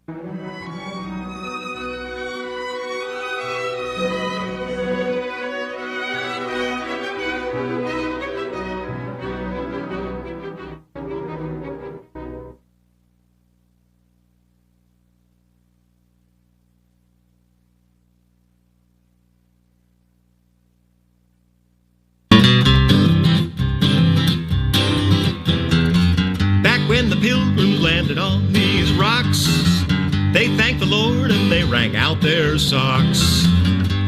When the pilgrims landed on these rocks, they thanked the Lord and they rang out their socks.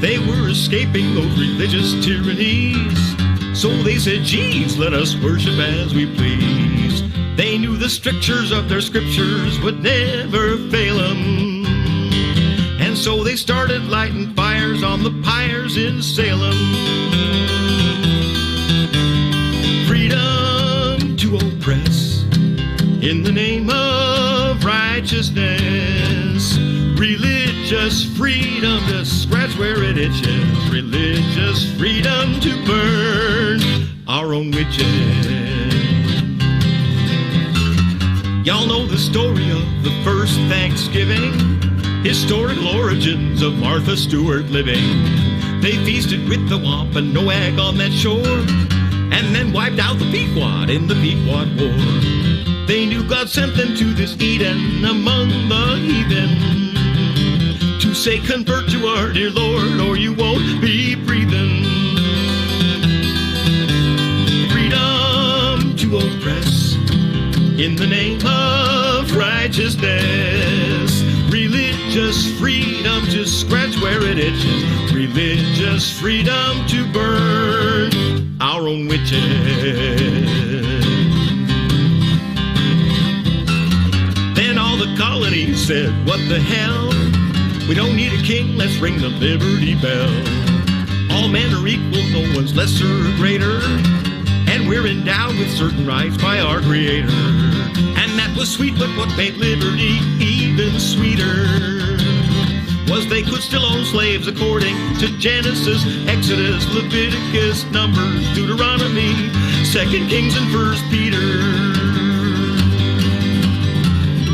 They were escaping those religious tyrannies, so they said, geez, let us worship as we please. They knew the strictures of their scriptures would never fail them, and so they started lighting fires on the pyres in Salem. Freedom to oppress in the name of righteousness, religious freedom to scratch where it itches, religious freedom to burn our own witches. Y'all know the story of the first Thanksgiving, historical origins of Martha Stewart living. They feasted with the wampum, no egg on that shore, and then wiped out the Pequot in the Pequot War. They knew God sent them to this Eden among the heathen to say, convert to our dear Lord or you won't be breathing. Freedom to oppress in the name of righteousness, religious freedom to scratch where it itches, religious freedom to burn our own witches. The colonies said, what the hell? We don't need a king, let's ring the Liberty Bell. All men are equal, no one's lesser or greater, and we're endowed with certain rights by our Creator. And that was sweet, but what made liberty even sweeter was they could still own slaves according to Genesis, Exodus, Leviticus, Numbers, Deuteronomy, 2 Kings and 1 Peter.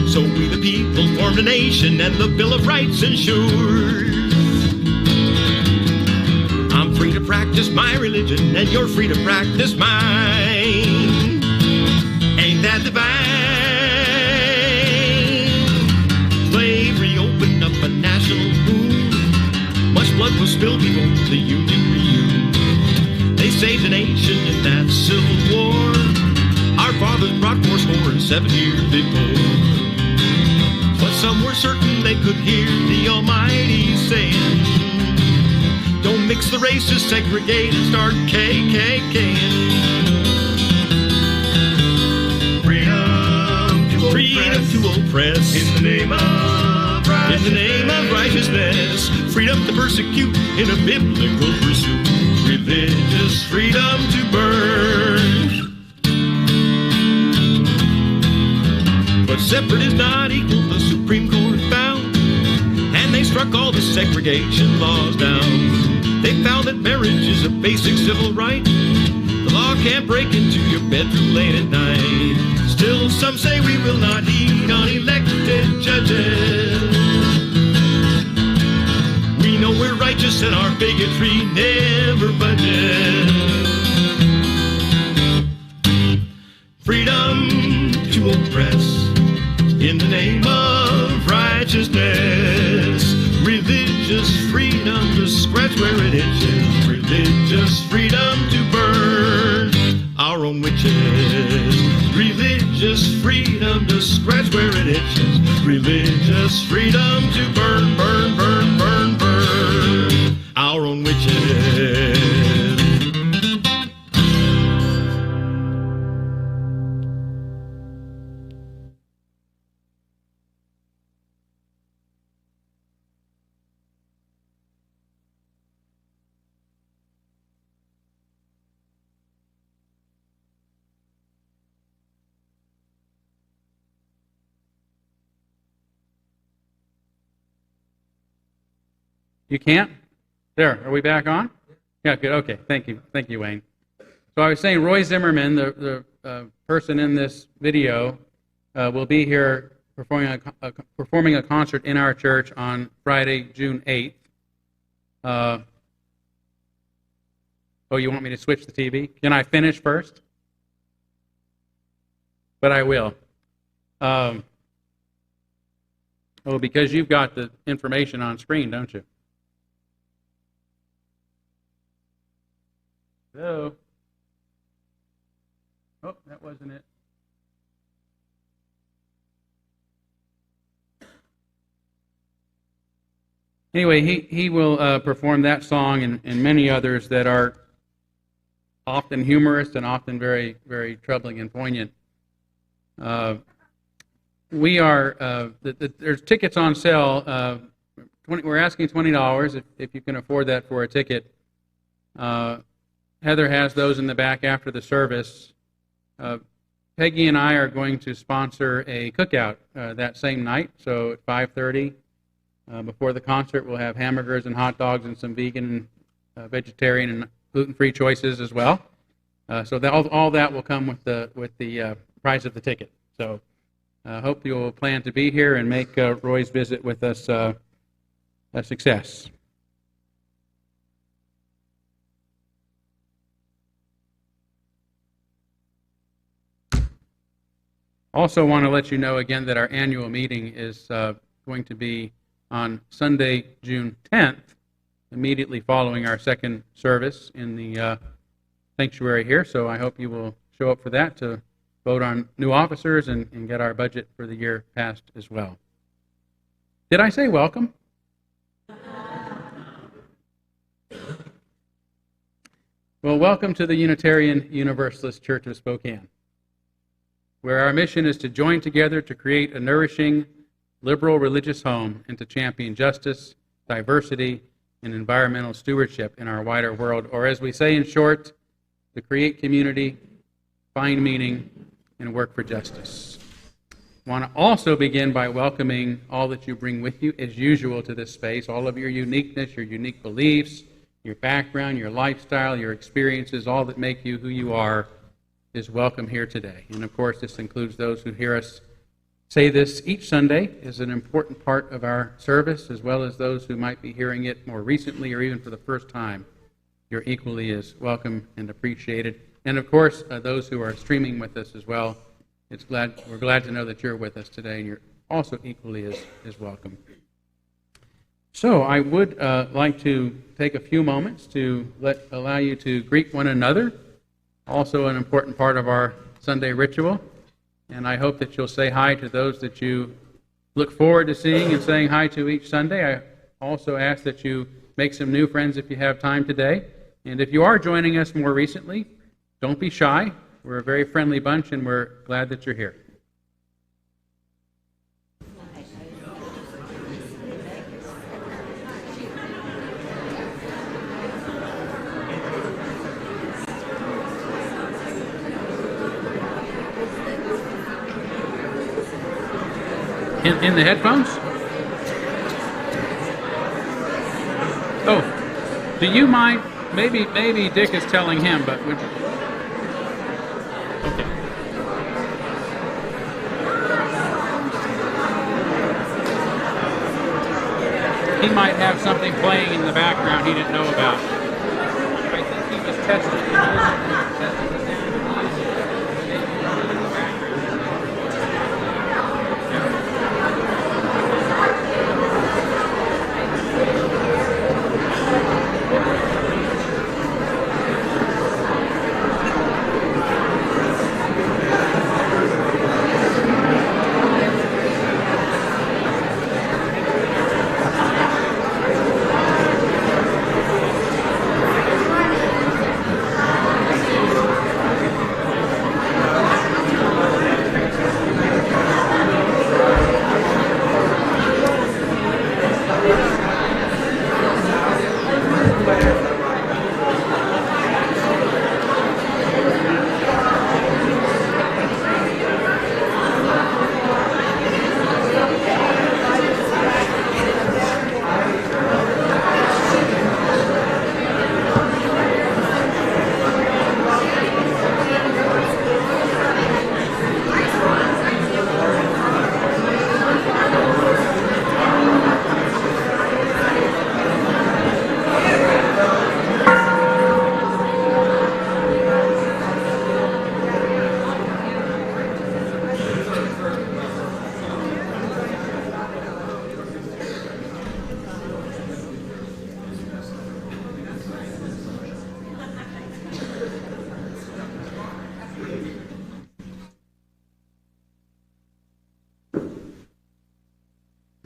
So we the people formed a nation and the Bill of Rights ensured. I'm free to practice my religion and you're free to practice mine. Ain't that divine? Slavery opened up a national boom. Much blood was spilled before the Union reunion. They saved the nation in that Civil War. Our fathers brought forth 407 years before. But some were certain they could hear the Almighty saying, don't mix the races, segregate and start KKKing. Freedom to oppress in the name of righteousness, freedom to persecute in a biblical pursuit, religious freedom to burn. But separate is not equal, the Supreme Court found, and they struck all the segregation laws down. They found that marriage is a basic civil right. The law can't break into your bedroom late at night. Still, some say we will not heed on elected judges. We know we're righteous and our bigotry never budges. Freedom to oppress in the name of righteousness, religious freedom to scratch where it itches, religious freedom to burn our own witches, religious freedom to scratch where it itches, religious freedom to burn, burn, burn, burn, burn our own witches. You can't? There, are we back on? Yeah, good, okay, thank you, Wayne. So I was saying Roy Zimmerman, the person in this video, will be here performing a concert in our church on Friday, June 8th. Oh, you want me to switch the TV? Can I finish first? But I will. Because you've got the information on screen, don't you? Hello? Oh, that wasn't it. Anyway, he will perform that song and many others that are often humorous and often very, very troubling and poignant. There's tickets on sale. We're asking $20 if you can afford that for a ticket. Heather has those in the back after the service. Peggy and I are going to sponsor a cookout that same night, so at 5:30 before the concert, we'll have hamburgers and hot dogs and some vegan, vegetarian, and gluten-free choices as well. So all that will come with the price of the ticket. So I hope you'll plan to be here and make Roy's visit with us a success. Also want to let you know again that our annual meeting is going to be on Sunday, June 10th, immediately following our second service in the sanctuary here. So I hope you will show up for that to vote on new officers and get our budget for the year passed as well. Did I say welcome? Well, welcome to the Unitarian Universalist Church of Spokane, where our mission is to join together to create a nourishing, liberal religious home and to champion justice, diversity, and environmental stewardship in our wider world, or as we say in short, to create community, find meaning, and work for justice. I want to also begin by welcoming all that you bring with you, as usual, to this space, all of your uniqueness, your unique beliefs, your background, your lifestyle, your experiences, all that make you who you are, is welcome here today. And of course, this includes those who hear us say this each Sunday is an important part of our service, as well as those who might be hearing it more recently or even for the first time. You're equally as welcome and appreciated. And of course, those who are streaming with us as well, we're glad to know that you're with us today, and you're also equally as welcome. So I would like to take a few moments to allow you to greet one another, also an important part of our Sunday ritual. And I hope that you'll say hi to those that you look forward to seeing and saying hi to each Sunday. I also ask that you make some new friends if you have time today. And if you are joining us more recently, don't be shy. We're a very friendly bunch, and we're glad that you're here. In the headphones? Oh, do you mind? Maybe Dick is telling him, but okay. He might have something playing in the background he didn't know about. I think he was testing the sound.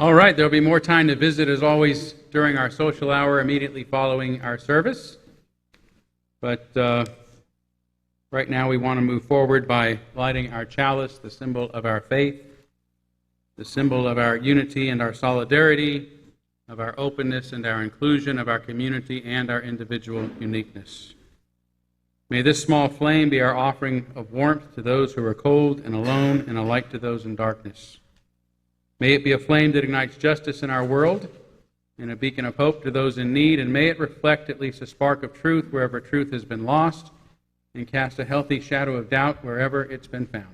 All right, there'll be more time to visit as always during our social hour immediately following our service. But right now we want to move forward by lighting our chalice, the symbol of our faith, the symbol of our unity and our solidarity, of our openness and our inclusion, of our community and our individual uniqueness. May this small flame be our offering of warmth to those who are cold and alone, and a light to those in darkness. May it be a flame that ignites justice in our world and a beacon of hope to those in need, and may it reflect at least a spark of truth wherever truth has been lost, and cast a healthy shadow of doubt wherever it's been found.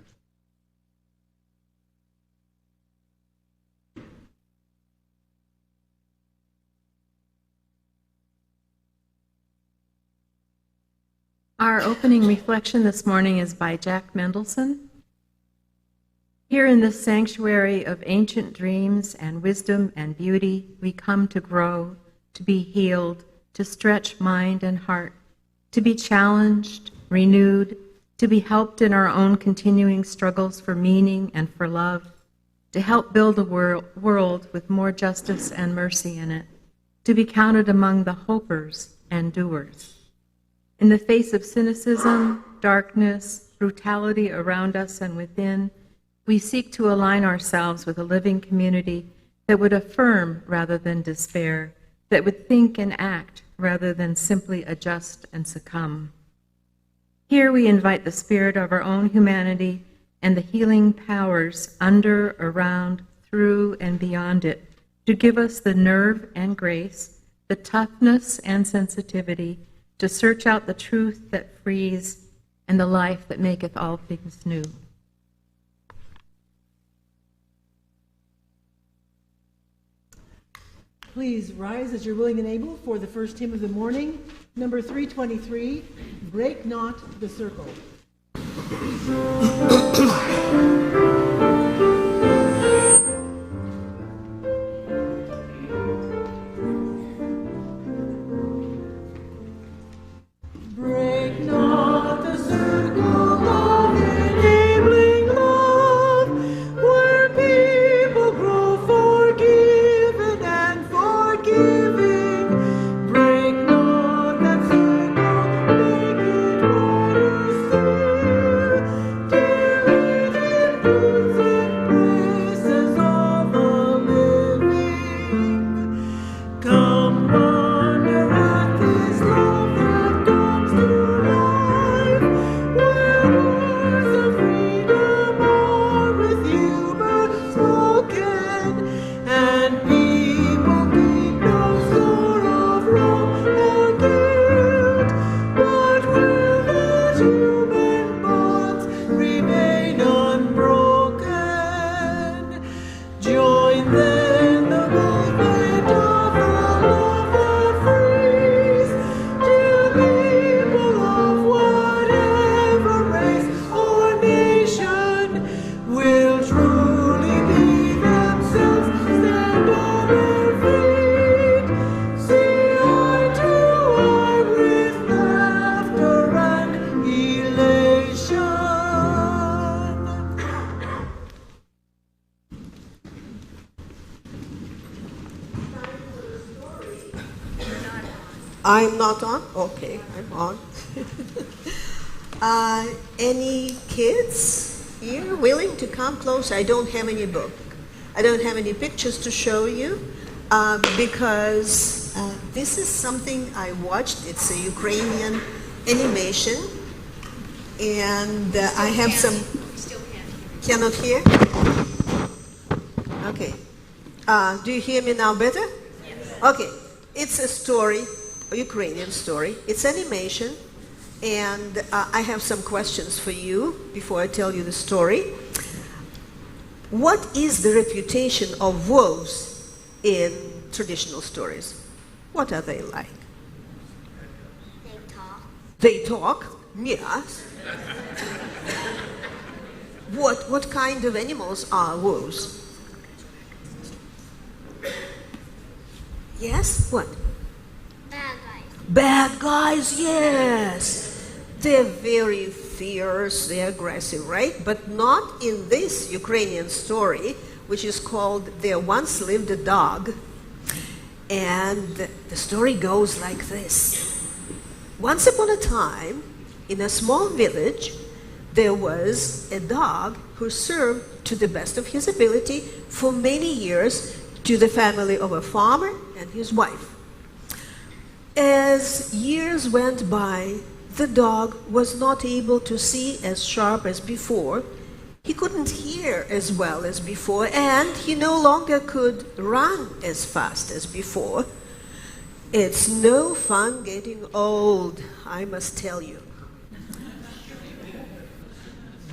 Our opening reflection this morning is by Jack Mendelson. Here in this sanctuary of ancient dreams and wisdom and beauty, we come to grow, to be healed, to stretch mind and heart, to be challenged, renewed, to be helped in our own continuing struggles for meaning and for love, to help build a world with more justice and mercy in it, to be counted among the hopers and doers. In the face of cynicism, darkness, brutality around us and within, we seek to align ourselves with a living community that would affirm rather than despair, that would think and act rather than simply adjust and succumb. Here we invite the spirit of our own humanity and the healing powers under, around, through, and beyond it to give us the nerve and grace, the toughness and sensitivity to search out the truth that frees and the life that maketh all things new. Please rise as you're willing and able for the first hymn of the morning, number 323, Break Not the Circle. Break not the circle of enabling love, where people grow forgiven and forgiving. Break not that circle, make it wider still, till it includes embraces of the living. Come wander at this love that comes to life, where words of freedom are with humor spoken, and people keep no score of wrong or guilt, but will the human bonds remain unbroken? Join then the movement of the love that frees, till people of whatever race or nation will truly be themselves, stand on their feet, see eye to eye with laughter and elation. I'm not on? Okay, I'm on. Any kids here willing to come close? I don't have any book. I don't have any pictures to show you because this is something I watched. It's a Ukrainian animation, and I have some. Cannot hear? Okay. Do you hear me now better? Yes. Okay. It's a story, a Ukrainian story. It's animation, and I have some questions for you before I tell you the story. What is the reputation of wolves in traditional stories? What are they like? They talk. They talk? Yes. What kind of animals are wolves? Yes? What? Bad guys. Bad guys, yes. They're very fierce, they're aggressive, right? But not in this Ukrainian story. which is called There Once Lived a Dog. And the story goes like this. Once upon a time, in a small village, there was a dog who served to the best of his ability for many years to the family of a farmer and his wife. As years went by, the dog was not able to see as sharp as before. He couldn't hear as well as before, and he no longer could run as fast as before. It's no fun getting old, I must tell you.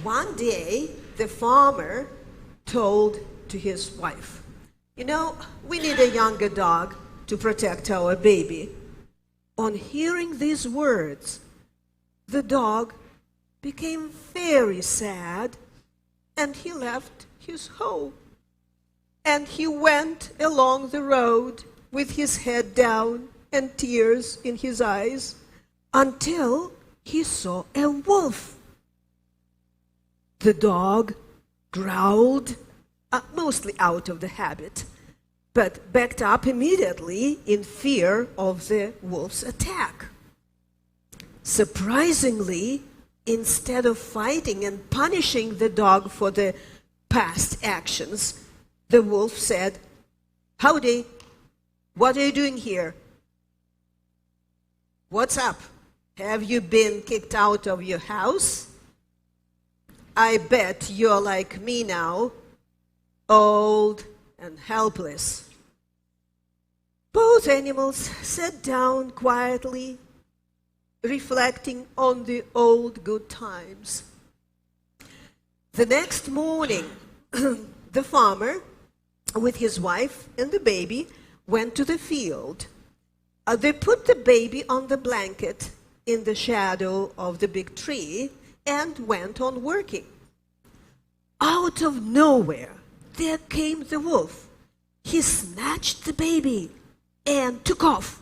One day, the farmer told to his wife, "You know, we need a younger dog to protect our baby." On hearing these words, the dog became very sad, and he left his home. And he went along the road with his head down and tears in his eyes until he saw a wolf. The dog growled, mostly out of the habit, but backed up immediately in fear of the wolf's attack. Surprisingly, instead of fighting and punishing the dog for the past actions, the wolf said, "Howdy, what are you doing here? What's up? Have you been kicked out of your house? I bet you're like me now, old and helpless." Both animals sat down quietly, reflecting on the old good times. The next morning, the farmer, with his wife and the baby, went to the field. They put the baby on the blanket in the shadow of the big tree and went on working. Out of nowhere, there came the wolf. He snatched the baby and took off.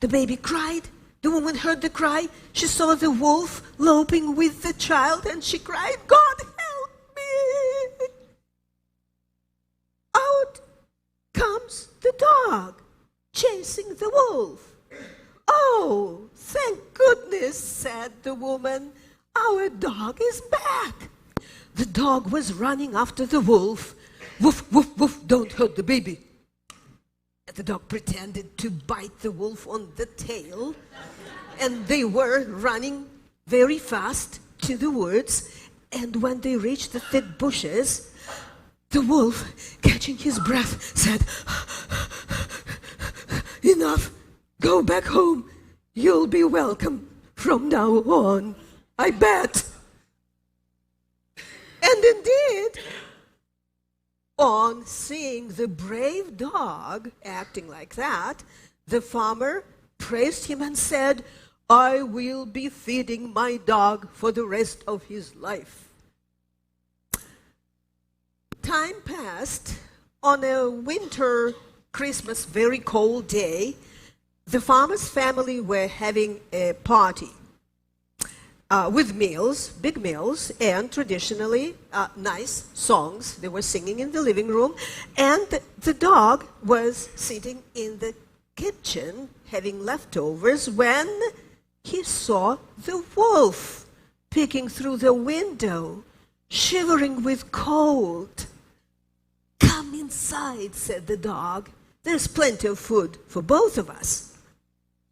The baby cried. The woman heard the cry. She saw the wolf loping with the child, and she cried, "God help me!" Out comes the dog, chasing the wolf. "Oh, thank goodness," said the woman. "Our dog is back." The dog was running after the wolf. "Woof, woof, woof, don't hurt the baby." The dog pretended to bite the wolf on the tail, and they were running very fast to the woods. And when they reached the thick bushes, the wolf, catching his breath, said, "Enough, go back home. You'll be welcome from now on, I bet." And indeed, on seeing the brave dog acting like that, the farmer praised him and said, "I will be feeding my dog for the rest of his life." Time passed. On a winter Christmas, very cold day, the farmer's family were having a party with meals, big meals, and traditionally nice songs. They were singing in the living room, and the dog was sitting in the kitchen having leftovers when he saw the wolf peeking through the window, shivering with cold. "Come inside," said the dog. "There's plenty of food for both of us."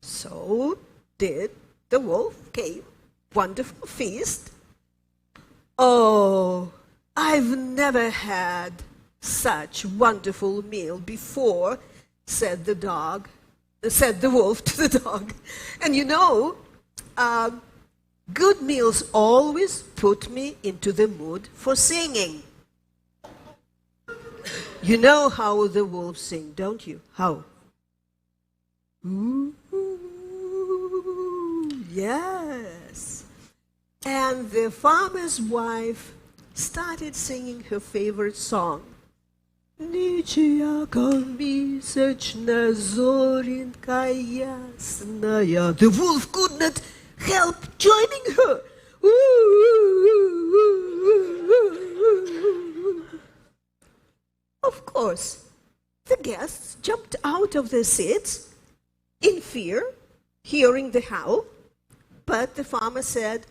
So did the wolf. Came. Wonderful feast. "Oh, I've never had such wonderful meal before," said the wolf to the dog. And you know, good meals always put me into the mood for singing. You know how the wolves sing, don't you? How? Ooh, yes. And the farmer's wife started singing her favorite song. "Ничья месячная зоренька ясная." The wolf could not help joining her. Of course, the guests jumped out of their seats in fear, hearing the howl, but the farmer said,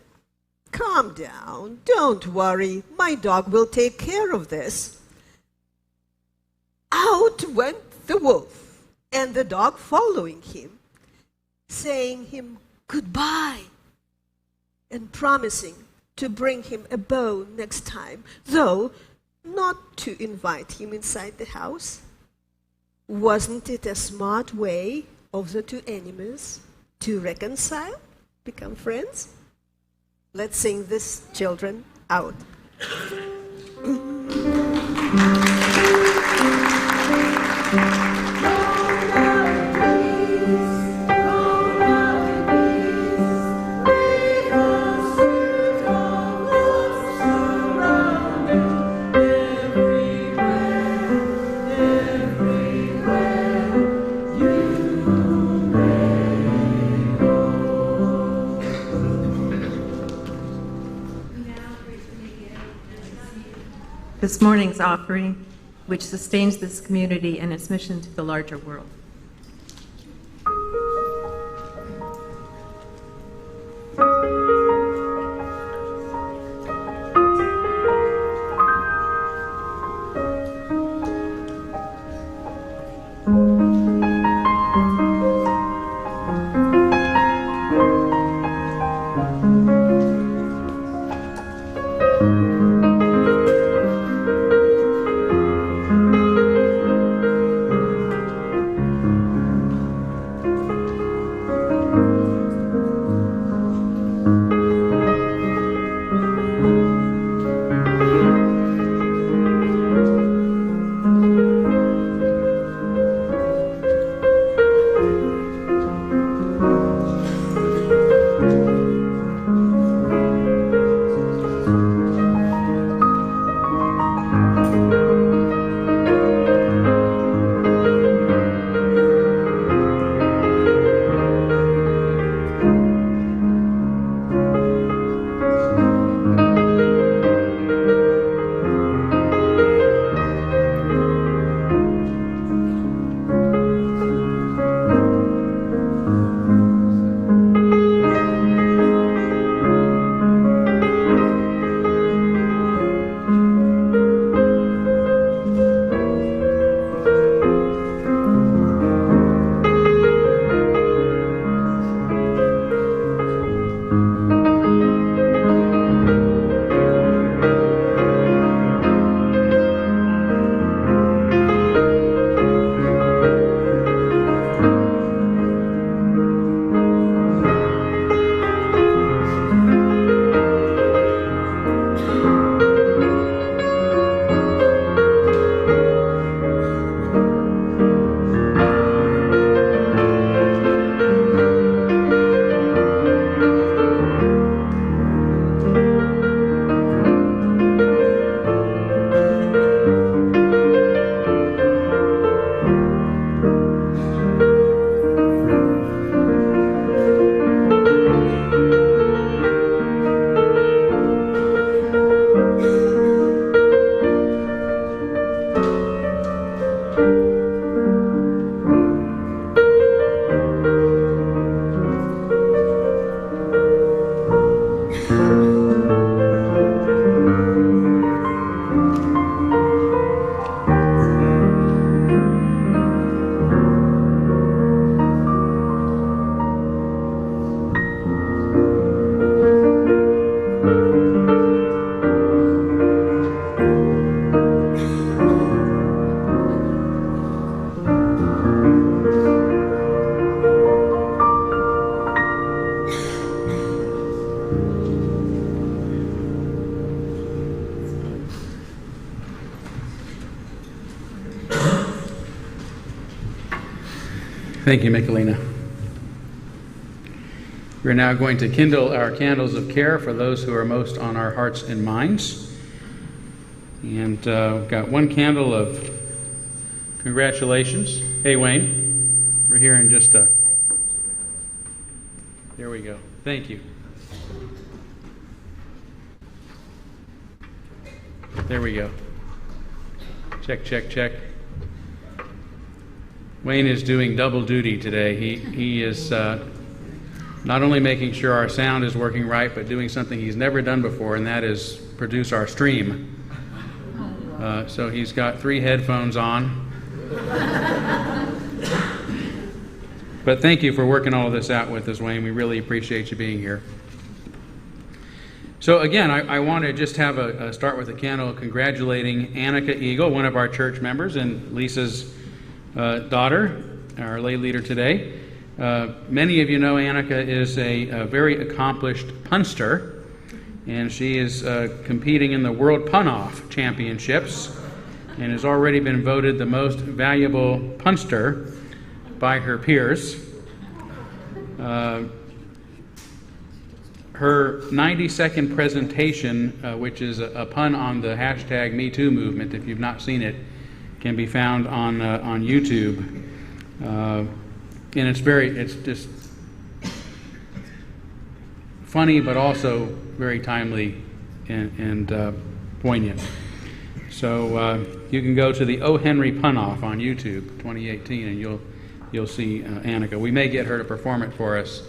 "Calm down, don't worry, my dog will take care of this." Out went the wolf, and the dog following him, saying him goodbye, and promising to bring him a bone next time, though not to invite him inside the house. Wasn't it a smart way of the two enemies to reconcile, become friends? Let's sing this, children, out. This morning's offering, which sustains this community and its mission to the larger world. Thank you, Michelina. We're now going to kindle our candles of care for those who are most on our hearts and minds. And we've got one candle of congratulations. Hey, Wayne, we're here in just a... There we go. Thank you. There we go. Check, check, check. Wayne is doing double duty today. He is not only making sure our sound is working right, but doing something he's never done before, and that is produce our stream. So he's got 3 headphones on. But thank you for working all of this out with us, Wayne. We really appreciate you being here. So again, I want to just have a start with a candle congratulating Annika Eagle, one of our church members, and Lisa's daughter, our lay leader today. Many of you know Annika is a very accomplished punster, and she is competing in the World Pun-Off Championships and has already been voted the most valuable punster by her peers. Her 90-second presentation, which is a pun on the hashtag #MeToo movement, if you've not seen it, can be found on YouTube. And it's just funny, but also very timely and poignant. So you can go to the O. Henry Pun-Off on YouTube 2018, and you'll see Annika. We may get her to perform it for us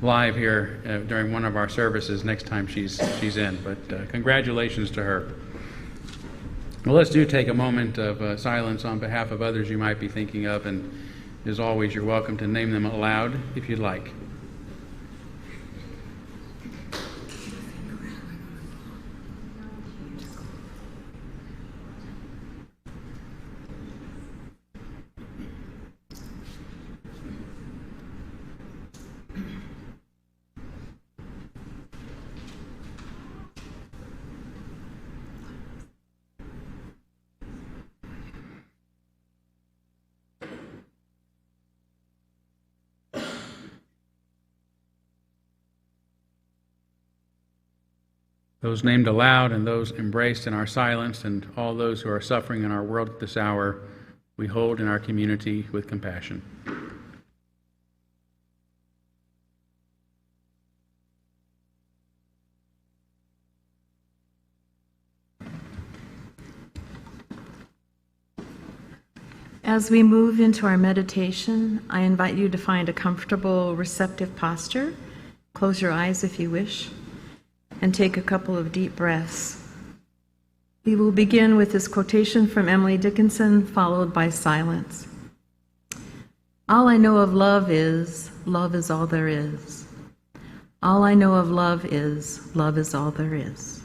live here during one of our services next time she's in. But congratulations to her. Well, let's take a moment of silence on behalf of others you might be thinking of, and as always, you're welcome to name them aloud if you'd like. Those named aloud and those embraced in our silence, and all those who are suffering in our world at this hour, we hold in our community with compassion. As we move into our meditation, I invite you to find a comfortable, receptive posture. Close your eyes if you wish, and take a couple of deep breaths. We will begin with this quotation from Emily Dickinson, followed by silence. All I know of love is all there is. All I know of love is all there is.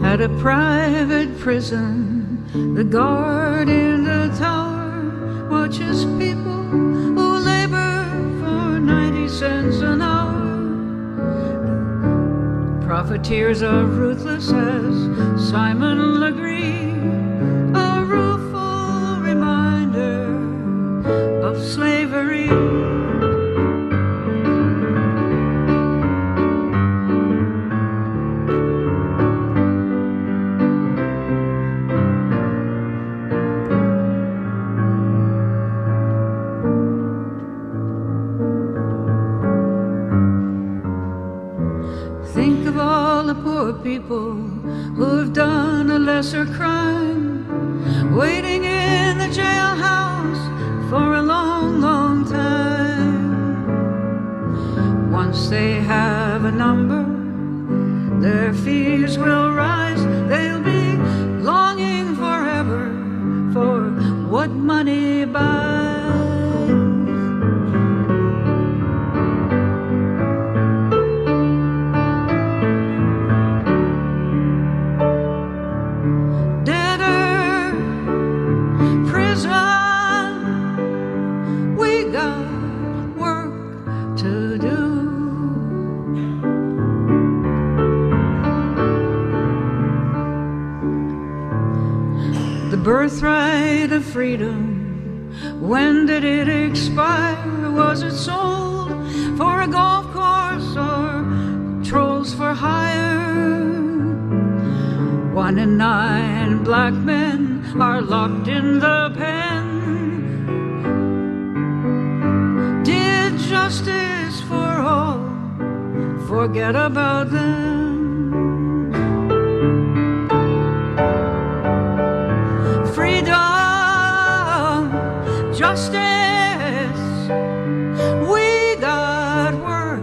At a private prison, the guard in the tower watches people who labor for 90 cents an hour. Profiteers are ruthless as Simon Legree, a rueful reminder of slavery. people who've done a lesser crime, waiting in the jailhouse for a long, long time. Once they have a number, their fears will rise. They'll be longing forever for what money buys. Debtor, prison, we got work to do. The birthright of freedom, when did it expire? Was it sold for a golf course or trolls for hire? 1 in 9 black men are locked in the pen. Did justice for all forget about them? Justice, we got work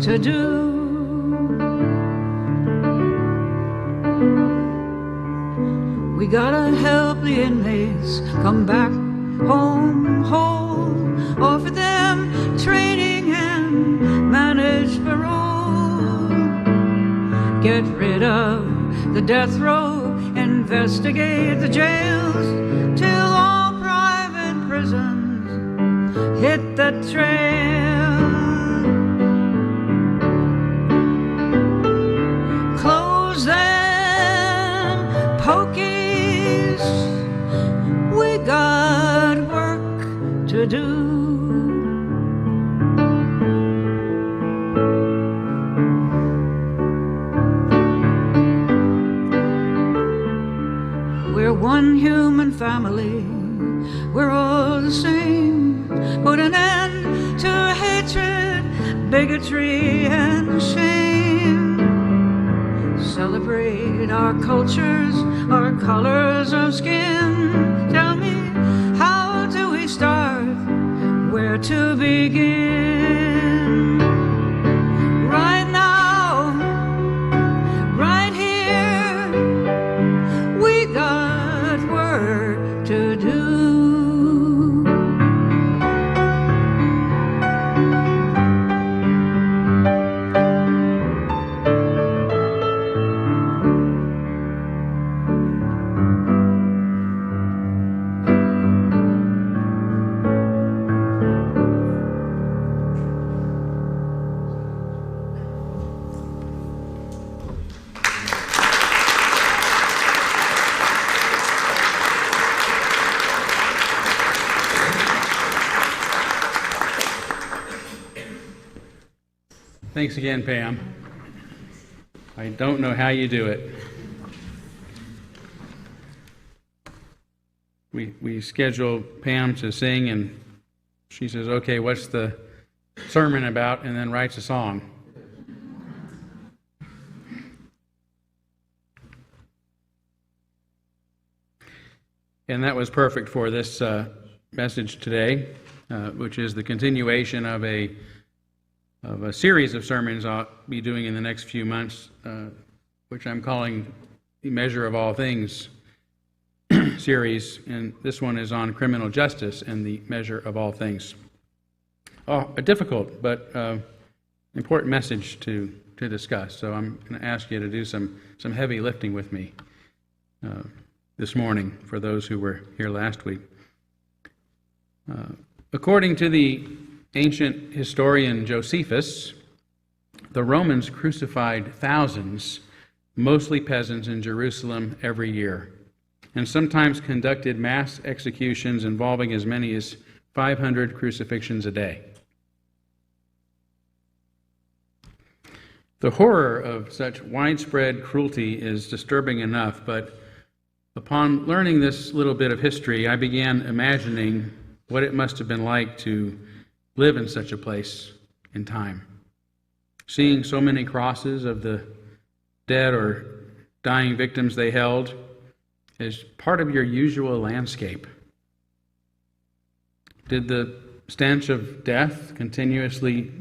to do. We gotta help the inmates come back home whole, offer them training and manage parole. Get rid of the death row, investigate the jails till all prisons hit the trail. Close them pokies, we got work to do. We're one human family, we're all the same. Put an end to hatred, bigotry, and shame. Celebrate our cultures, our colors of skin. Tell me, how do we start? Where to begin? Right now, right here, we got work to do. Thanks again, Pam. I don't know how you do it. We schedule Pam to sing, and she says, okay, what's the sermon about, and then writes a song. And that was perfect for this message today, which is the continuation of a series of sermons I'll be doing in the next few months, which I'm calling the Measure of All Things series, and this one is on criminal justice and the measure of all things. A difficult but important message to discuss, so I'm going to ask you to do some heavy lifting with me this morning for those who were here last week. According to the ancient historian Josephus, the Romans crucified thousands, mostly peasants, in Jerusalem every year, and sometimes conducted mass executions involving as many as 500 crucifixions a day. The horror of such widespread cruelty is disturbing enough, but upon learning this little bit of history, I began imagining what it must have been like to live in such a place in time. Seeing so many crosses of the dead or dying victims they held as part of your usual landscape? Did the stench of death continuously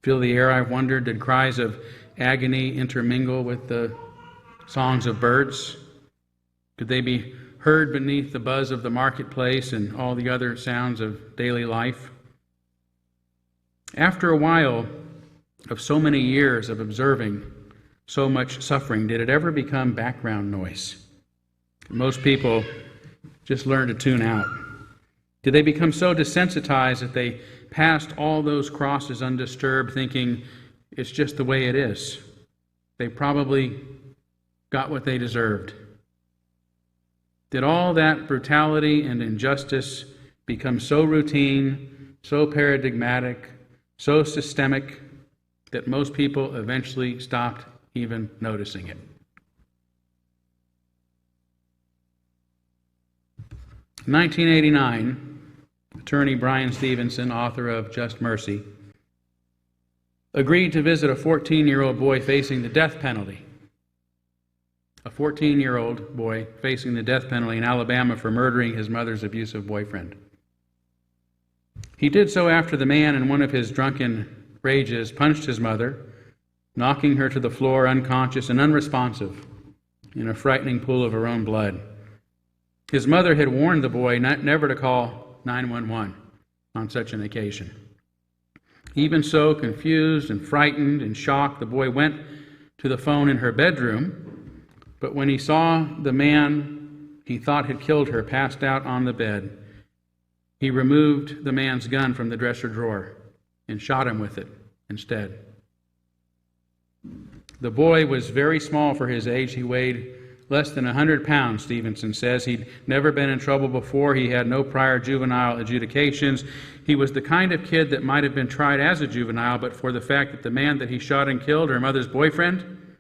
fill the air? I've wondered, did cries of agony intermingle with the songs of birds? Could they be heard beneath the buzz of the marketplace and all the other sounds of daily life? After a while of so many years of observing so much suffering, did it ever become background noise? Most people just learn to tune out. Did they become so desensitized that they passed all those crosses undisturbed, thinking it's just the way it is? They probably got what they deserved. Did all that brutality and injustice become so routine, so paradigmatic, so systemic, that most people eventually stopped even noticing it? In 1989, attorney Brian Stevenson, author of Just Mercy, agreed to visit a 14-year-old boy facing the death penalty. A 14-year-old boy facing the death penalty in Alabama for murdering his mother's abusive boyfriend. He did so after the man, in one of his drunken rages, punched his mother, knocking her to the floor unconscious and unresponsive in a frightening pool of her own blood. His mother had warned the boy never to call 911 on such an occasion. Even so, confused and frightened and shocked, the boy went to the phone in her bedroom, but when he saw the man he thought had killed her passed out on the bed, he removed the man's gun from the dresser drawer and shot him with it instead. The boy was very small for his age. He weighed less than 100 pounds, Stevenson says. He'd never been in trouble before. He had no prior juvenile adjudications. He was the kind of kid that might have been tried as a juvenile, but for the fact that the man that he shot and killed, her mother's boyfriend,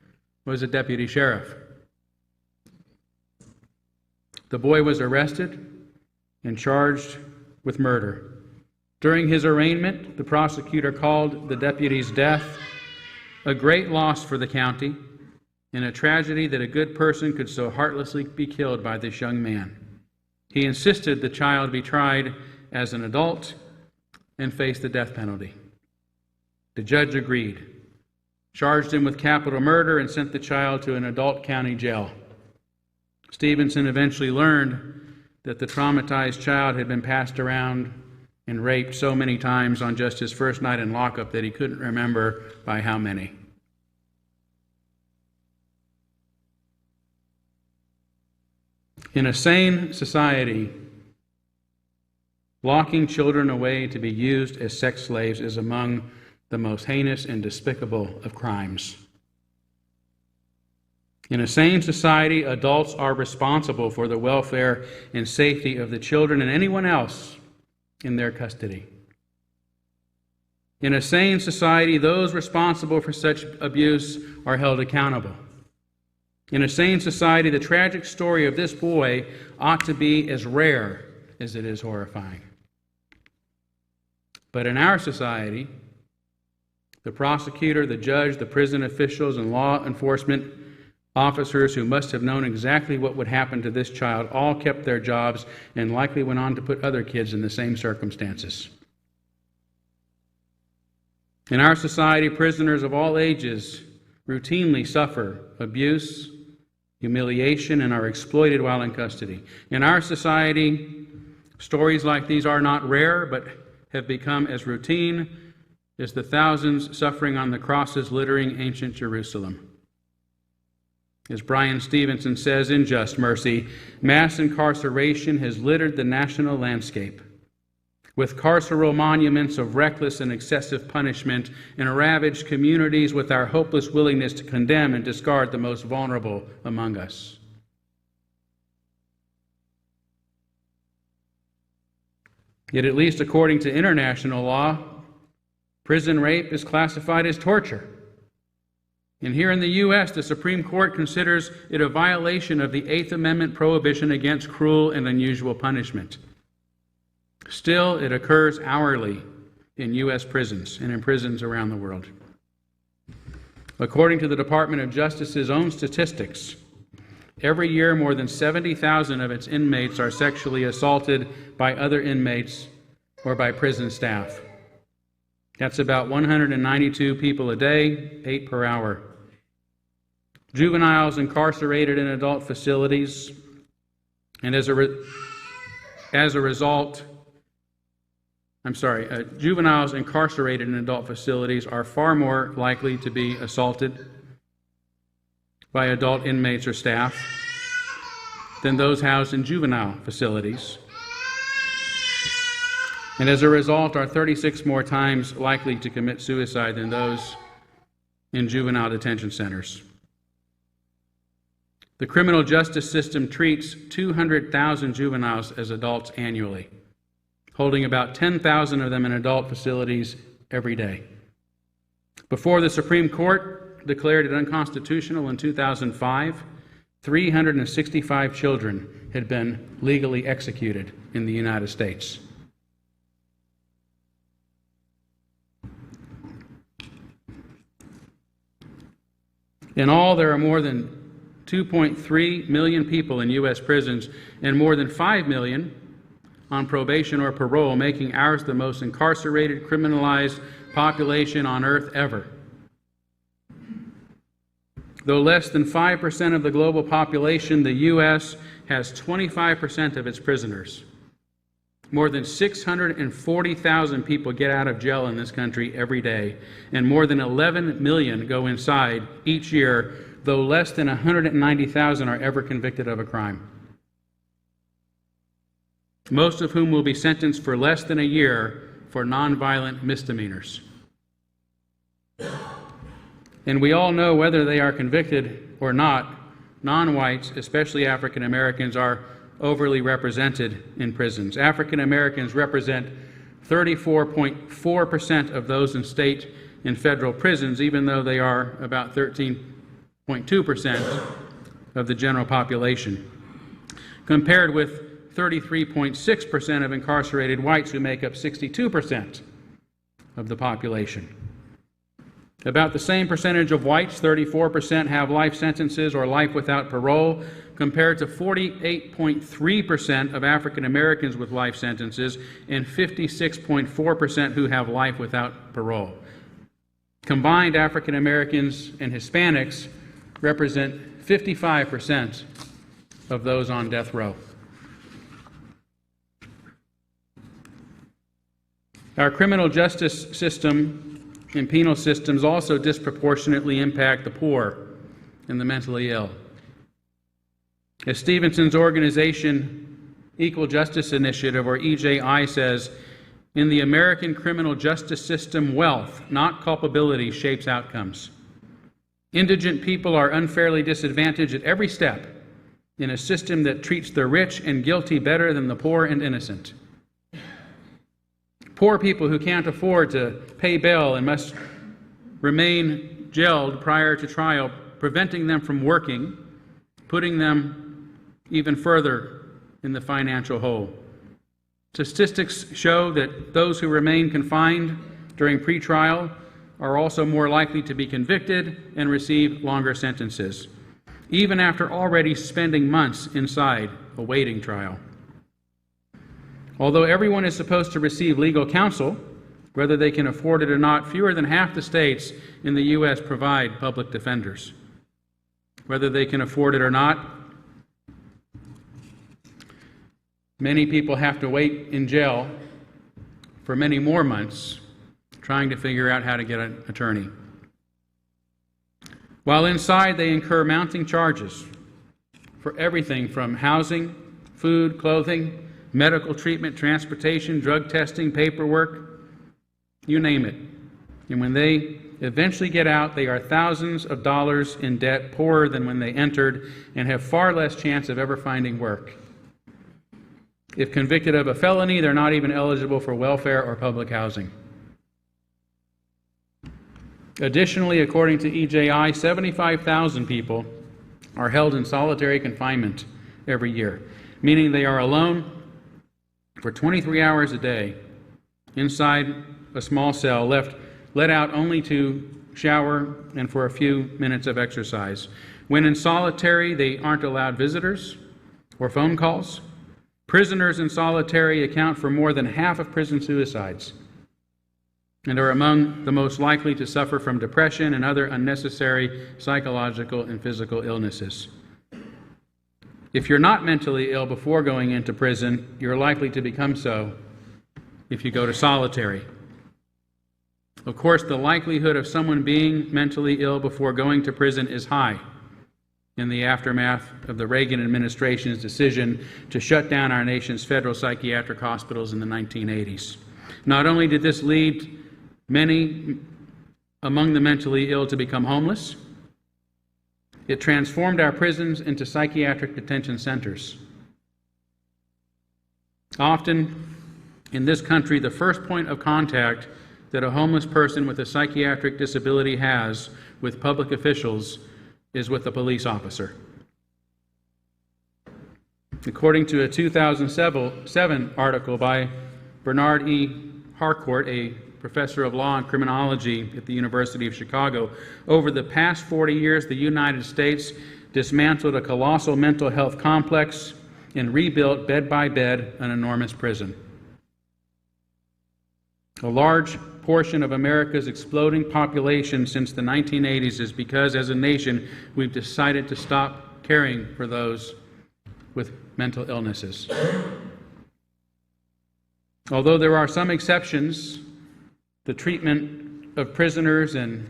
was a deputy sheriff. The boy was arrested and charged with murder. During his arraignment, the prosecutor called the deputy's death a great loss for the county and a tragedy that a good person could so heartlessly be killed by this young man. He insisted the child be tried as an adult and face the death penalty. The judge agreed, charged him with capital murder, and sent the child to an adult county jail. Stevenson eventually learned that the traumatized child had been passed around and raped so many times on just his first night in lockup that he couldn't remember by how many. In a sane society, locking children away to be used as sex slaves is among the most heinous and despicable of crimes. In a sane society, adults are responsible for the welfare and safety of the children and anyone else in their custody. In a sane society, those responsible for such abuse are held accountable. In a sane society, the tragic story of this boy ought to be as rare as it is horrifying. But in our society, the prosecutor, the judge, the prison officials, and law enforcement officers who must have known exactly what would happen to this child all kept their jobs and likely went on to put other kids in the same circumstances. In our society, prisoners of all ages routinely suffer abuse, humiliation, and are exploited while in custody. In our society, stories like these are not rare, but have become as routine as the thousands suffering on the crosses littering ancient Jerusalem. As Brian Stevenson says in Just Mercy, mass incarceration has littered the national landscape with carceral monuments of reckless and excessive punishment, and ravaged communities with our hopeless willingness to condemn and discard the most vulnerable among us. Yet, at least according to international law, prison rape is classified as torture. And here in the U.S., the Supreme Court considers it a violation of the Eighth Amendment prohibition against cruel and unusual punishment. Still, it occurs hourly in U.S. prisons and in prisons around the world. According to the Department of Justice's own statistics, every year more than 70,000 of its inmates are sexually assaulted by other inmates or by prison staff. That's about 192 people a day, 8 per hour. Juveniles incarcerated in adult facilities, and juveniles incarcerated in adult facilities are far more likely to be assaulted by adult inmates or staff than those housed in juvenile facilities, and as a result are 36 more times likely to commit suicide than those in juvenile detention centers. The criminal justice system treats 200,000 juveniles as adults annually, holding about 10,000 of them in adult facilities every day. Before the Supreme Court declared it unconstitutional in 2005, 365 children had been legally executed in the United States. In all, there are more than 2.3 million people in U.S. prisons and more than 5 million on probation or parole, making ours the most incarcerated, criminalized population on earth ever. Though less than 5% of the global population, the U.S. has 25% of its prisoners. More than 640,000 people get out of jail in this country every day, and more than 11 million go inside each year, though less than 190,000 are ever convicted of a crime, most of whom will be sentenced for less than a year for nonviolent misdemeanors. And we all know whether they are convicted or not, non-whites, especially African Americans, are overly represented in prisons. African Americans represent 34.4% of those in state and federal prisons, even though they are about 13.2% of the general population, compared with 33.6% of incarcerated whites, who make up 62% of the population. About the same percentage of whites, 34%, have life sentences or life without parole, compared to 48.3% of African Americans with life sentences and 56.4% who have life without parole. Combined, African Americans and Hispanics represent 55% of those on death row. Our criminal justice system and penal systems also disproportionately impact the poor and the mentally ill. As Stevenson's organization, Equal Justice Initiative, or EJI, says, in the American criminal justice system, wealth, not culpability, shapes outcomes. Indigent people are unfairly disadvantaged at every step in a system that treats the rich and guilty better than the poor and innocent. Poor people who can't afford to pay bail and must remain jailed prior to trial, preventing them from working, putting them even further in the financial hole. Statistics show that those who remain confined during pretrial are also more likely to be convicted and receive longer sentences, even after already spending months inside awaiting trial. Although everyone is supposed to receive legal counsel, whether they can afford it or not, fewer than half the states in the U.S. provide public defenders. Whether they can afford it or not, many people have to wait in jail for many more months trying to figure out how to get an attorney. While inside, they incur mounting charges for everything from housing, food, clothing, medical treatment, transportation, drug testing, paperwork, you name it. And when they eventually get out, they are thousands of dollars in debt, poorer than when they entered, and have far less chance of ever finding work. If convicted of a felony, they're not even eligible for welfare or public housing. Additionally, according to EJI, 75,000 people are held in solitary confinement every year, meaning they are alone for 23 hours a day inside a small cell, let out only to shower, and for a few minutes of exercise. When in solitary, they aren't allowed visitors or phone calls. Prisoners in solitary account for more than half of prison suicides and are among the most likely to suffer from depression and other unnecessary psychological and physical illnesses. If you're not mentally ill before going into prison, you're likely to become so if you go to solitary. Of course, the likelihood of someone being mentally ill before going to prison is high in the aftermath of the Reagan administration's decision to shut down our nation's federal psychiatric hospitals in the 1980s. Not only did this lead many among the mentally ill to become homeless, it transformed our prisons into psychiatric detention centers. Often in this country, the first point of contact that a homeless person with a psychiatric disability has with public officials is with a police officer. According to a 2007 article by Bernard E. Harcourt, a professor of law and criminology at the University of Chicago, over the past 40 years, the United States dismantled a colossal mental health complex and rebuilt bed by bed an enormous prison. A large portion of America's exploding population since the 1980s is because, as a nation, we've decided to stop caring for those with mental illnesses. Although there are some exceptions, the treatment of prisoners and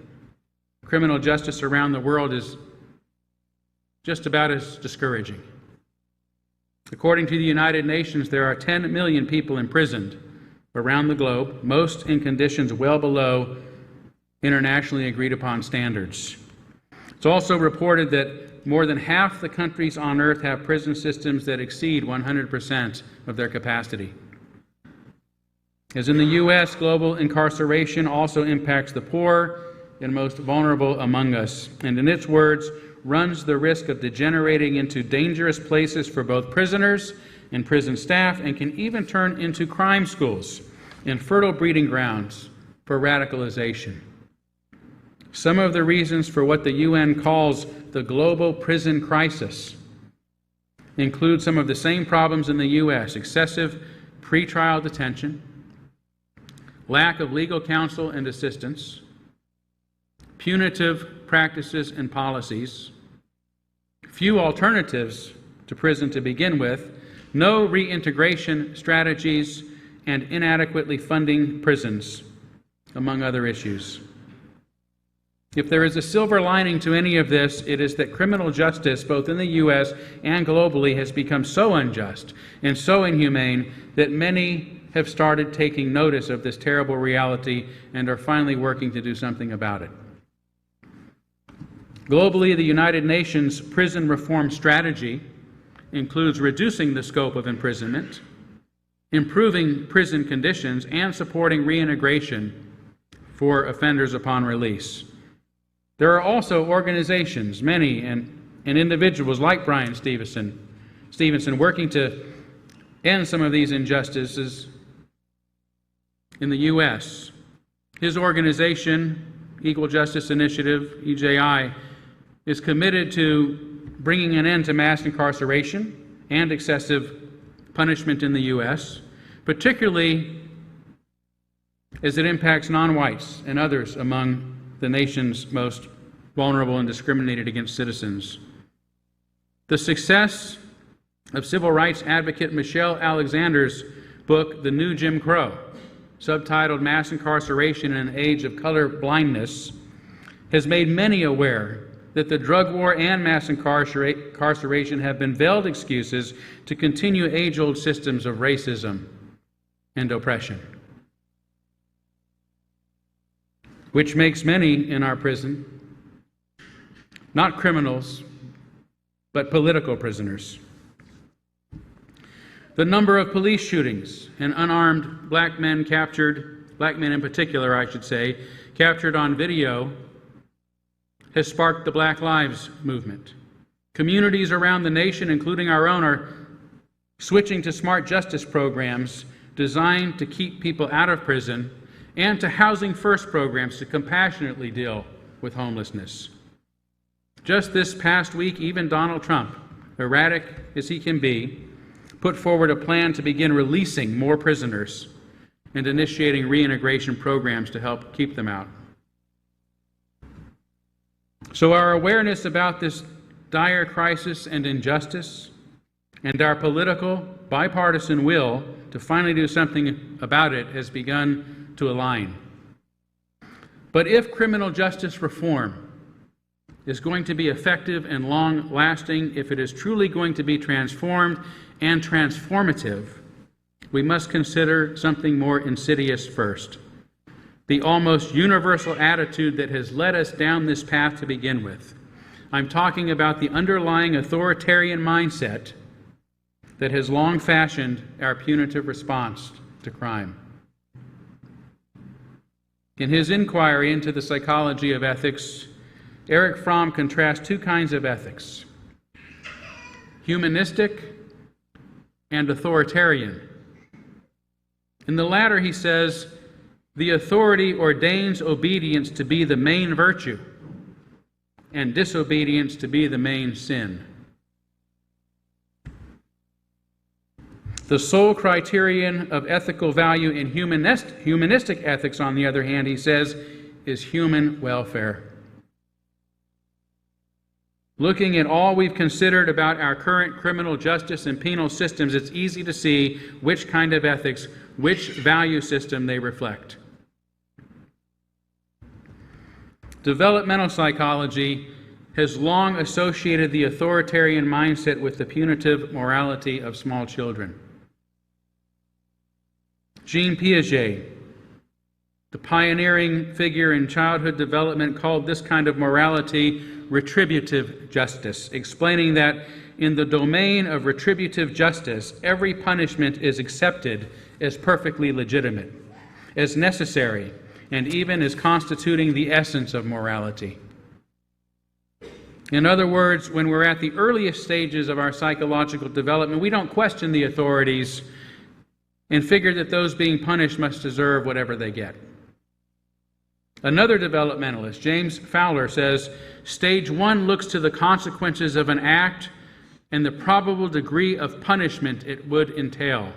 criminal justice around the world is just about as discouraging. According to the United Nations, there are 10 million people imprisoned around the globe, most in conditions well below internationally agreed upon standards. It's also reported that more than half the countries on earth have prison systems that exceed 100% of their capacity. As in the U.S., global incarceration also impacts the poor and most vulnerable among us, and in its words, runs the risk of degenerating into dangerous places for both prisoners and prison staff, and can even turn into crime schools and fertile breeding grounds for radicalization. Some of the reasons for what the UN calls the global prison crisis include some of the same problems in the U.S.: excessive pretrial detention, lack of legal counsel and assistance, punitive practices and policies, few alternatives to prison to begin with, no reintegration strategies, and inadequately funding prisons, among other issues. If there is a silver lining to any of this, it is that criminal justice, both in the U.S. and globally, has become so unjust and so inhumane that many have started taking notice of this terrible reality and are finally working to do something about it. Globally, the United Nations prison reform strategy includes reducing the scope of imprisonment, improving prison conditions, and supporting reintegration for offenders upon release. There are also organizations, many, and individuals like Brian Stevenson, working to end some of these injustices in the U.S. His organization, Equal Justice Initiative, EJI, is committed to bringing an end to mass incarceration and excessive punishment in the U.S., particularly as it impacts non-whites and others among the nation's most vulnerable and discriminated against citizens. The success of civil rights advocate Michelle Alexander's book, The New Jim Crow, subtitled Mass Incarceration in an Age of Color Blindness, has made many aware that the drug war and mass incarceration have been veiled excuses to continue age-old systems of racism and oppression, which makes many in our prison not criminals, but political prisoners. The number of police shootings and unarmed black men in particular, I should say, captured on video has sparked the Black Lives Movement. Communities around the nation, including our own, are switching to smart justice programs designed to keep people out of prison and to housing first programs to compassionately deal with homelessness. Just this past week, even Donald Trump, erratic as he can be, put forward a plan to begin releasing more prisoners and initiating reintegration programs to help keep them out. So our awareness about this dire crisis and injustice, and our political, bipartisan will to finally do something about it has begun to align. But if criminal justice reform is going to be effective and long-lasting, if it is truly going to be transformed and transformative, we must consider something more insidious first. The almost universal attitude that has led us down this path to begin with. I'm talking about the underlying authoritarian mindset that has long fashioned our punitive response to crime. In his inquiry into the psychology of ethics, Erich Fromm contrasts two kinds of ethics: humanistic and authoritarian. In the latter, he says, the authority ordains obedience to be the main virtue and disobedience to be the main sin. The sole criterion of ethical value in humanistic ethics, on the other hand, he says, is human welfare. Looking at all we've considered about our current criminal justice and penal systems, it's easy to see which kind of ethics, which value system they reflect. Developmental psychology has long associated the authoritarian mindset with the punitive morality of small children. Jean Piaget, the pioneering figure in childhood development, called this kind of morality retributive justice, explaining that in the domain of retributive justice, every punishment is accepted as perfectly legitimate, as necessary, and even as constituting the essence of morality. In other words, when we're at the earliest stages of our psychological development, we don't question the authorities and figure that those being punished must deserve whatever they get. Another developmentalist, James Fowler, says, stage one looks to the consequences of an act and the probable degree of punishment it would entail.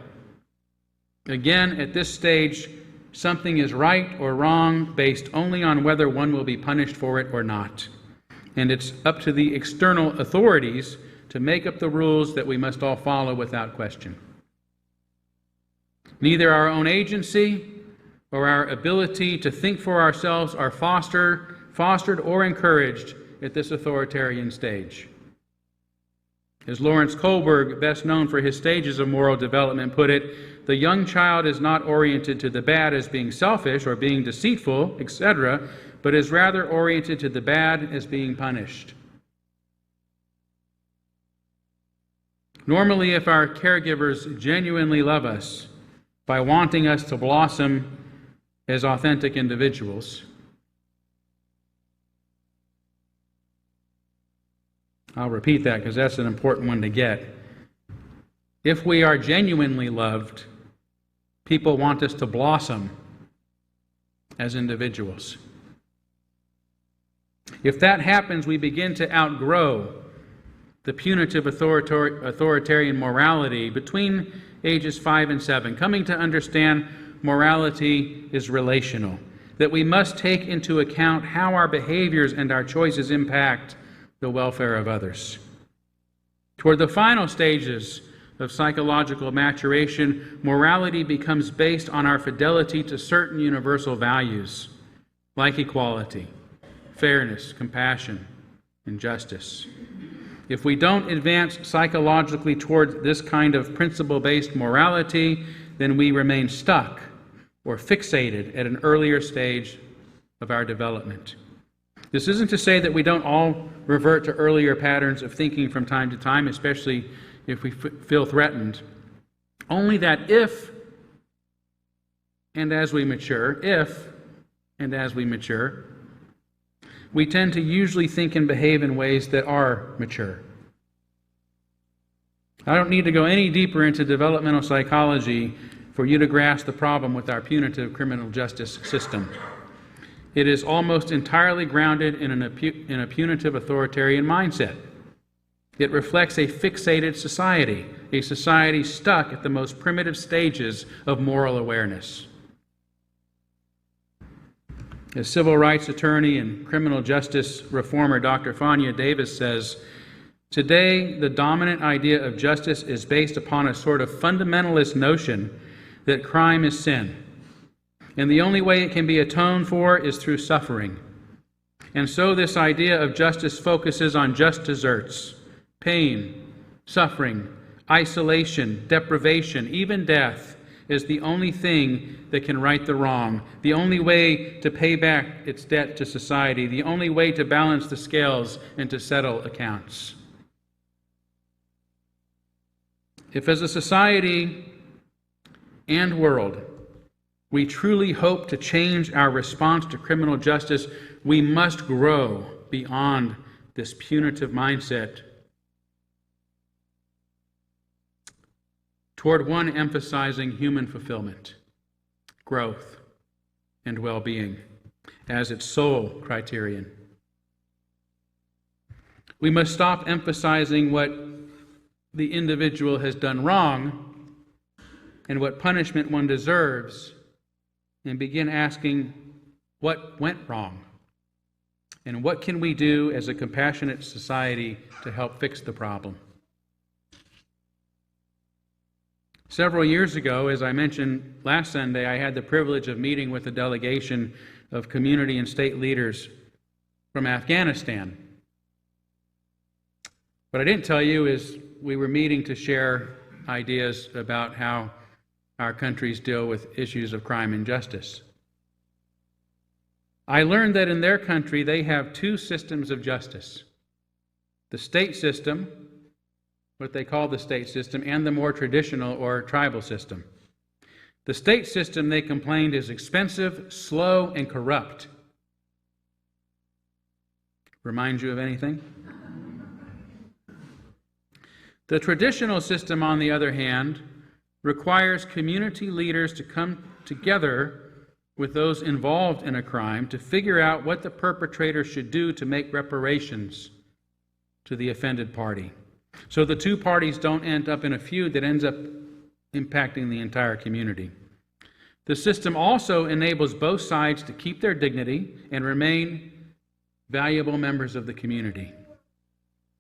Again, at this stage, something is right or wrong based only on whether one will be punished for it or not. And it's up to the external authorities to make up the rules that we must all follow without question. Neither our own agency or our ability to think for ourselves are fostered or encouraged at this authoritarian stage. As Lawrence Kohlberg, best known for his stages of moral development, put it, the young child is not oriented to the bad as being selfish or being deceitful, etc., but is rather oriented to the bad as being punished. Normally, if our caregivers genuinely love us by wanting us to blossom as authentic individuals, I'll repeat that because that's an important one to get. If we are genuinely loved, people want us to blossom as individuals. If that happens, we begin to outgrow the punitive authoritarian morality between ages 5 and 7, coming to understand morality is relational, that we must take into account how our behaviors and our choices impact the welfare of others. Toward the final stages of psychological maturation, morality becomes based on our fidelity to certain universal values, like equality, fairness, compassion, and justice. If we don't advance psychologically toward this kind of principle-based morality, then we remain stuck or fixated at an earlier stage of our development. This isn't to say that we don't all revert to earlier patterns of thinking from time to time, especially if we feel threatened. Only that if and as we mature, we tend to usually think and behave in ways that are mature. I don't need to go any deeper into developmental psychology for you to grasp the problem with our punitive criminal justice system. It is almost entirely grounded in a punitive authoritarian mindset. It reflects a fixated society, a society stuck at the most primitive stages of moral awareness. As civil rights attorney and criminal justice reformer Dr. Fania Davis says, today the dominant idea of justice is based upon a sort of fundamentalist notion that crime is sin, and the only way it can be atoned for is through suffering. And so this idea of justice focuses on just desserts, pain, suffering, isolation, deprivation, even death is the only thing that can right the wrong, the only way to pay back its debt to society, the only way to balance the scales and to settle accounts. If as a society and world we truly hope to change our response to criminal justice, we must grow beyond this punitive mindset toward one emphasizing human fulfillment, growth, and well-being as its sole criterion. We must stop emphasizing what the individual has done wrong and what punishment one deserves, and begin asking what went wrong and what can we do as a compassionate society to help fix the problem. Several years ago, as I mentioned last Sunday, I had the privilege of meeting with a delegation of community and state leaders from Afghanistan. What I didn't tell you is we were meeting to share ideas about how our countries deal with issues of crime and justice. I learned that in their country they have two systems of justice: the state system, what they call the state system, and the more traditional or tribal system. The state system, they complained, is expensive, slow, and corrupt. Remind you of anything? The traditional system, on the other hand, requires community leaders to come together with those involved in a crime to figure out what the perpetrator should do to make reparations to the offended party, so the two parties don't end up in a feud that ends up impacting the entire community. The system also enables both sides to keep their dignity and remain valuable members of the community.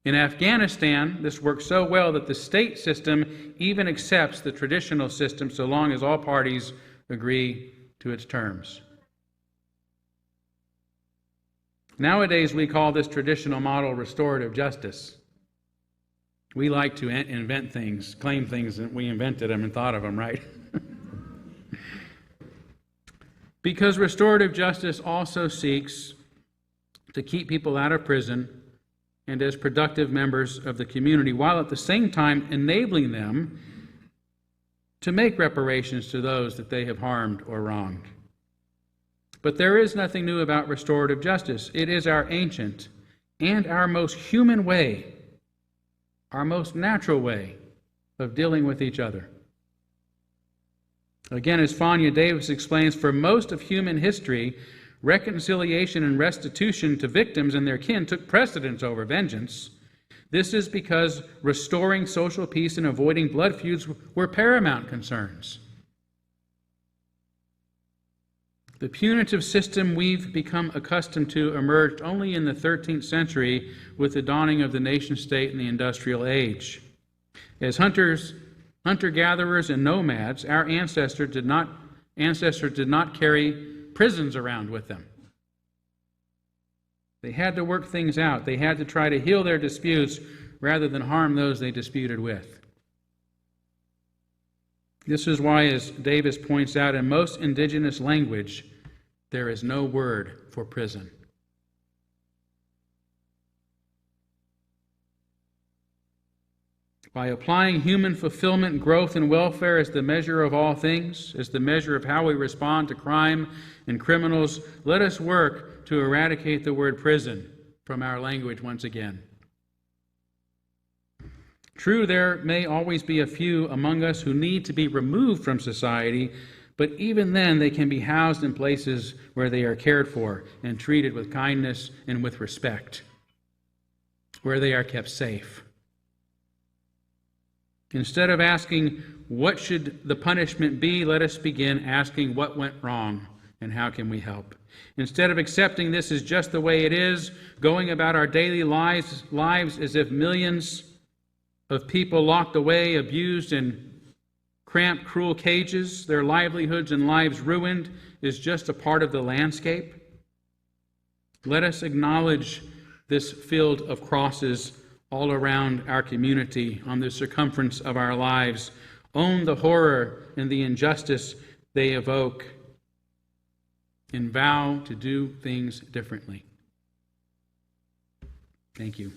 In Afghanistan, this works so well that the state system even accepts the traditional system so long as all parties agree to its terms. Nowadays, we call this traditional model restorative justice. We like to invent things, claim things that we invented them and thought of them, right? Because restorative justice also seeks to keep people out of prison and as productive members of the community, while at the same time enabling them to make reparations to those that they have harmed or wronged. But there is nothing new about restorative justice. It is our ancient and our most human way, our most natural way of dealing with each other. Again, as Fania Davis explains, for most of human history, reconciliation and restitution to victims and their kin took precedence over vengeance. This is because restoring social peace and avoiding blood feuds were paramount concerns. The punitive system we've become accustomed to emerged only in the 13th century with the dawning of the nation-state and the industrial age. As hunter-gatherers and nomads, our ancestors did not carry prisons around with them. They had to work things out. They had to try to heal their disputes rather than harm those they disputed with. This is why, as Davis points out, in most indigenous language, there is no word for prison. By applying human fulfillment, growth, and welfare as the measure of all things, as the measure of how we respond to crime and criminals, let us work to eradicate the word prison from our language once again. True, there may always be a few among us who need to be removed from society, But even then, they can be housed in places where they are cared for and treated with kindness and with respect, where they are kept safe. Instead of asking, what should the punishment be, let us begin asking what went wrong and how can we help. Instead of accepting this as just the way it is, going about our daily lives as if millions of people locked away, abused in cramped, cruel cages, their livelihoods and lives ruined, is just a part of the landscape. Let us acknowledge this field of crosses all around our community, on the circumference of our lives. Own the horror and the injustice they evoke, and vow to do things differently. Thank you.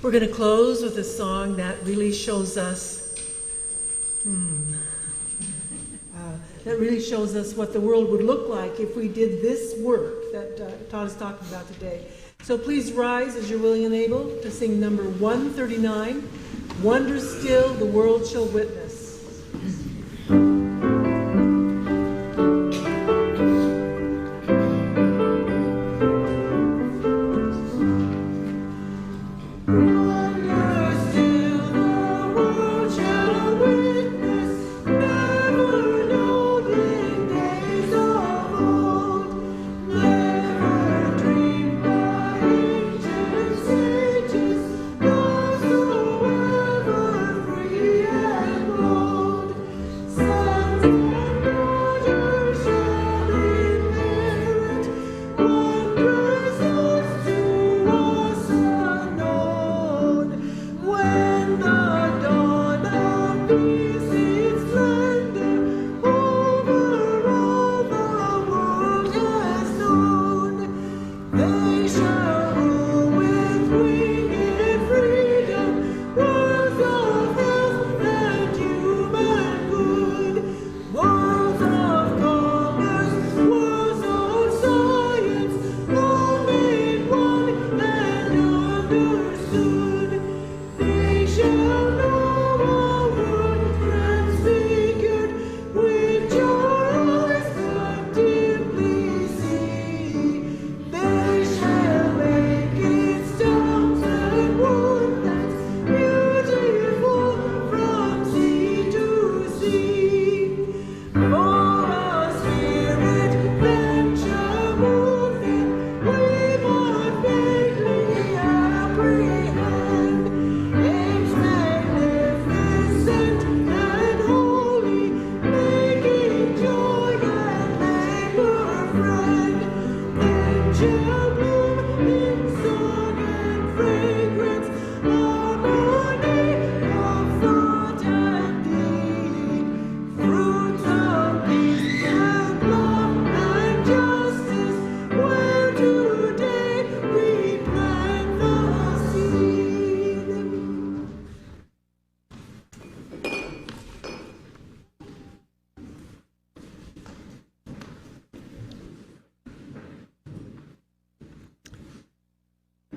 We're going to close with a song that really shows us what the world would look like if we did this work that Todd is talking about today. So please rise as you're willing and able to sing number 139, Wonder Still the World Shall Witness.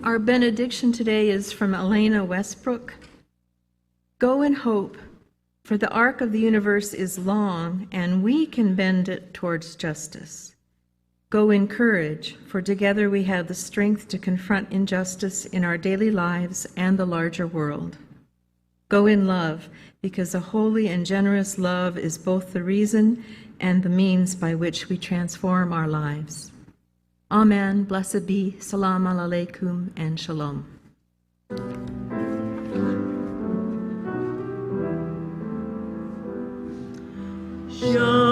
Our benediction today is from Elena Westbrook. Go in hope, for the arc of the universe is long, and we can bend it towards justice. Go in courage, for together we have the strength to confront injustice in our daily lives and the larger world. Go in love, because a holy and generous love is both the reason and the means by which we transform our lives. Amen. Blessed be. Salam alaikum and shalom. Shalom.